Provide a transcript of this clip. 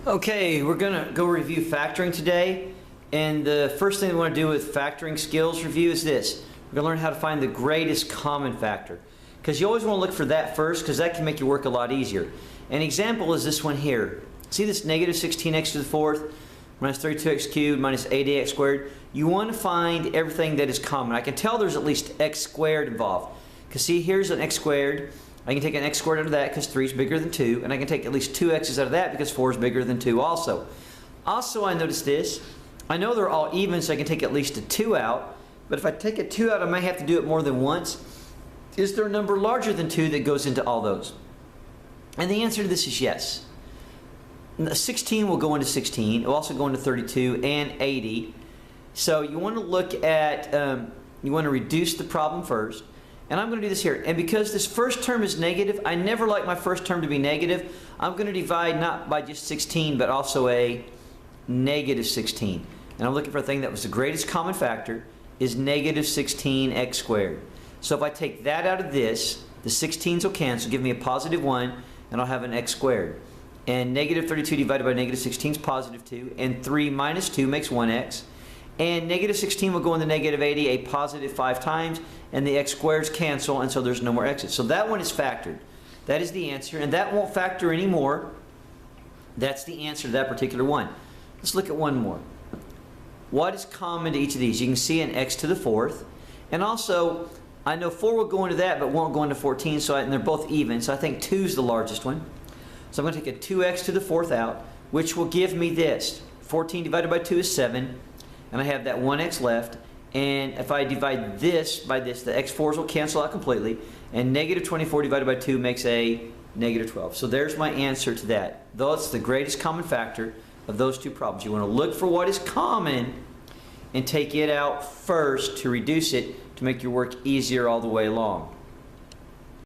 Okay, we're going to go review factoring today. And the first thing we want to do with factoring skills review is this. We're going to learn how to find the greatest common factor. Because you always want to look for that first, because that can make your work a lot easier. An example is this one here. See this negative 16x to the fourth minus 32x cubed minus 80x squared? You want to find everything that is common. I can tell there's at least x squared involved. Because see, here's an x squared. I can take an x squared out of that because 3 is bigger than 2. And I can take at least 2 x's out of that because 4 is bigger than 2 also. Also, I noticed this. I know they're all even, so I can take at least a 2 out. But if I take a 2 out, I might have to do it more than once. Is there a number larger than 2 that goes into all those? And the answer to this is yes. 16 will go into 16. It will also go into 32 and 80. So you want to look at, you want to reduce the problem first. And I'm going to do this here. And because this first term is negative, I never like my first term to be negative. I'm going to divide not by just 16, but also a negative 16. And I'm looking for a thing that was the greatest common factor is negative 16x squared. So if I take that out of this, the 16s will cancel, give me a positive 1, and I'll have an x squared. And negative 32 divided by negative 16 is positive 2, and 3 minus 2 makes 1x. And negative 16 will go into negative 80, a positive 5 times, and the x squareds cancel, and so there's no more x's. So that one is factored. That is the answer, and that won't factor anymore. That's the answer to that particular one. Let's look at one more. What is common to each of these? You can see an x to the fourth, and also I know 4 will go into that, but won't go into 14, and they're both even, so I think 2 is the largest one. So I'm going to take a 2x to the fourth out, which will give me this. 14 divided by 2 is 7. And I have that 1x left, and if I divide this by this, the x4s will cancel out completely, and negative 24 divided by 2 makes a negative 12. So there's my answer to that. That's the greatest common factor of those two problems. You want to look for what is common and take it out first to reduce it to make your work easier all the way along.